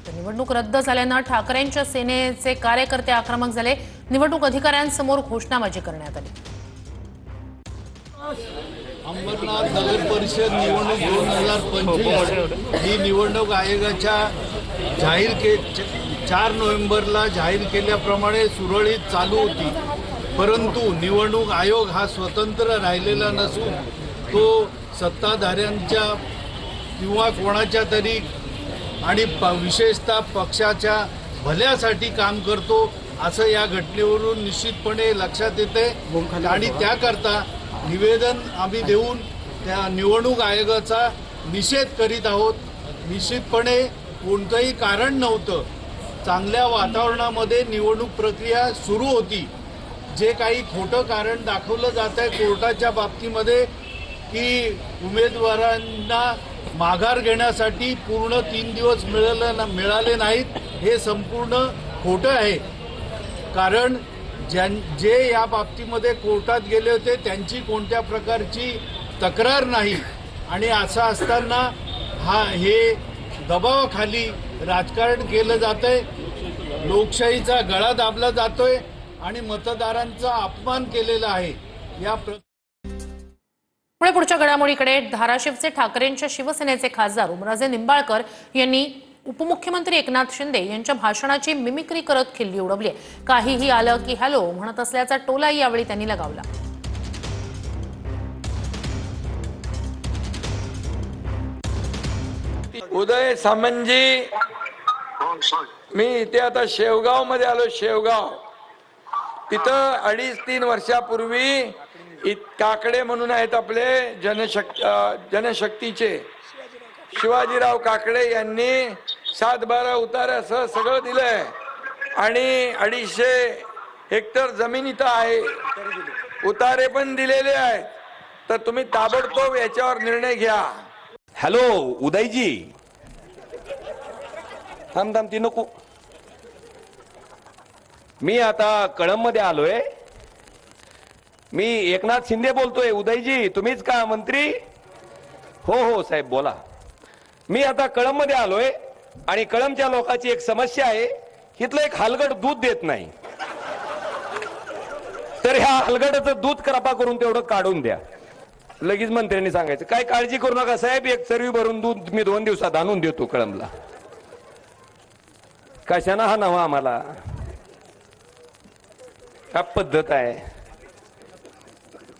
तर निवडणूक रद्द झाल्यानं ठाकरेंच्या सेनेचे कार्यकर्ते आक्रमक झाले। निवडणूक अधिकाऱ्यांसमोर घोषणाबाजी करण्यात आली। अंबरनाथ नगर परिषद निवडणूक 2025 ही निवडणूक आयोगाच्या 4 नोव्हेंबरला जाहीर केल्याप्रमाणे सुरळीत चालू होती। परंतु निवडणूक आयोग हा स्वतंत्र राहिलेला नसून तो सत्ताधाऱ्यांच्या किंवा कोणाच्या तरी आणि विशेषतः पक्षाच्या भल्यासाठी काम करतो असं या घटनेवरून निश्चितपणे लक्षात येते। आणि त्याकरता निवेदन आम्ही देऊन त्या निवडणूक आयोगाचा निषेध करीत आहोत। निश्चितपणे कोणतंही कारण नव्हतं, चांगल्या वातावरणामध्ये निवडणूक प्रक्रिया सुरू होती। जे काही खोटं कारण दाखवलं जात आहे कोर्टाच्या बाबतीमध्ये की उमेदवारांना माघार घेण्यासाठी पूर्ण 3 दिवस मिळाले नाहीत, हे संपूर्ण खोटं आहे। कारण जे या बाबतीमध्ये कोर्टात गेले होते त्यांची कोणत्या प्रकारची तक्रार नाही आणि असं असताना हे दबावाखाली राजकारण केलं जातंय, लोकशाहीचा गळा दाबला जातोय आणि मतदारांचा अपमान केलेला आहे। पुढच्या घडामोडीकडे धाराशिवचे ठाकरेंच्या शिवसेनेचे खासदार उमराजे निंबाळकर यांनी उपमुख्यमंत्री एकनाथ शिंदे यांच्या भाषणाची मिमिक्री करत खिल्ली उडवली। काहीही आलं की हॅलो म्हणत असल्याचा टोला यावेळी त्यांनी लगावला। उदय सामंतजी, मी इथे आता शेवगाव मध्ये आलो। शेवगाव तिथं 2.5-3 वर्षापूर्वी काकडे म्हणून आहेत आपले जनशक्तीचे शिवाजीराव काकडे यांनी 7-12 उतार्यासह सगळं दिलंय आणि 250 हेक्टर जमीन इथं आहे, उतारे पण दिलेले आहेत। तर तुम्ही ताबडतोब याच्यावर निर्णय घ्या। हॅलो उदयजी, थांब ती नको। मी आता कळंबमध्ये आलोय। मी एकनाथ शिंदे बोलतोय। उदयजी तुम्हीच का मंत्री? हो साहेब बोला। मी आता कळंबमध्ये आलोय आणि कळंबच्या लोकांची एक समस्या आहे, इथलं एक हलगड दूध देत नाही। तर ह्या हलगडाचं दूध कृपा करून तेवढं काढून द्या। लगेच मंत्र्यांनी सांगायचं काय काळजी करू नका साहेब, एक सर्वी भरून दूध मी 2 दिवसात आणून देतो कळंबला। कशाना हा नवा आम्हाला काय पद्धत आहे?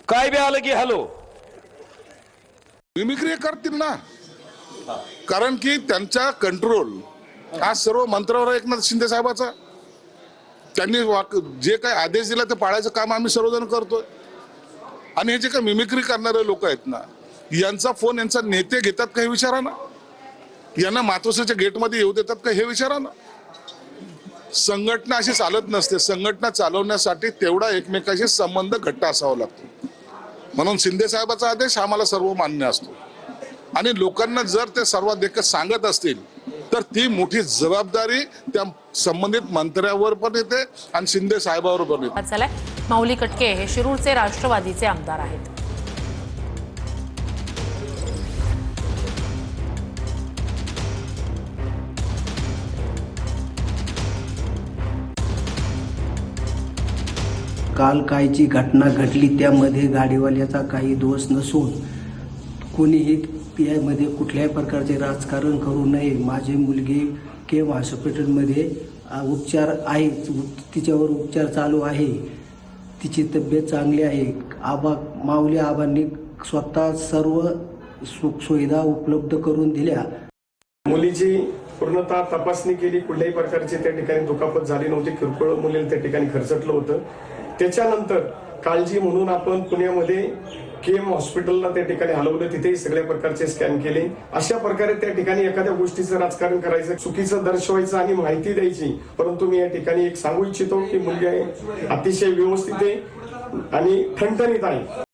काय बी आलं की हॅलो मिमिक्री करतील ना, कारण की त्यांचा कंट्रोल आज सर्व मंत्र्यावर एकनाथ शिंदे साहेबाचा। त्यांनी जे काही आदेश दिला ते पाळायचं काम आम्ही सर्वजण करतोय। आणि हे जे काही मिमिक्री करणारे लोक आहेत ना, यांचा फोन यांचा नेते घेतात का हे विचारा ना, यांना मातोश्रीच्या गेटमध्ये येऊ देतात का हे विचारा ना। संघटना अशी चालत नसते, संघटना चालवण्यासाठी तेवढा एकमेकाशी संबंध घट्ट असावा लागतो। म्हणून शिंदे साहेबाचा आदेश आम्हाला सर्व मान्य असतो आणि लोकांना जर ते सर्वाधिक सांगत असतील तर ती मोठी जबाबदारी त्या संबंधित मंत्र्यावर पण येते आणि शिंदे साहेबांवर पण येते। माऊली कटके हे शिरूरचे राष्ट्रवादीचे आमदार आहेत। काल काय जी घटना घडली त्यामध्ये गाडीवाल्याचा काही दोष नसून कोणीही यामध्ये कुठल्याही प्रकारचे राजकारण करू नये। माझी मुलगी केम हॉस्पिटलमध्ये उपचार आहे, तिच्यावर उपचार चालू आहे, तिची तब्येत चांगली आहे। माऊली आबांनी स्वतः सर्व सुखसुविधा उपलब्ध करून दिल्या। मुलीची पूर्णतः तपासणी केली, कुठल्याही प्रकारची त्या ठिकाणी दुखापत झाली नव्हती, किरकोळ मुलीला त्या ठिकाणी खर्चटलं होतं। त्याच्यानंतर काळजी म्हणून आपण पुण्यामध्ये केम हॉस्पिटलला त्या ठिकाणी हलवलं, तिथेही सगळ्या प्रकारचे स्कॅन केले। अशा प्रकारे त्या ठिकाणी एखाद्या गोष्टीचं राजकारण करायचं, चुकीचं दर्शवायचं आणि माहिती द्यायची। परंतु मी या ठिकाणी एक सांगू इच्छितो की मुलगी अतिशय व्यवस्थित आहे आणि ठणठणीत आहे।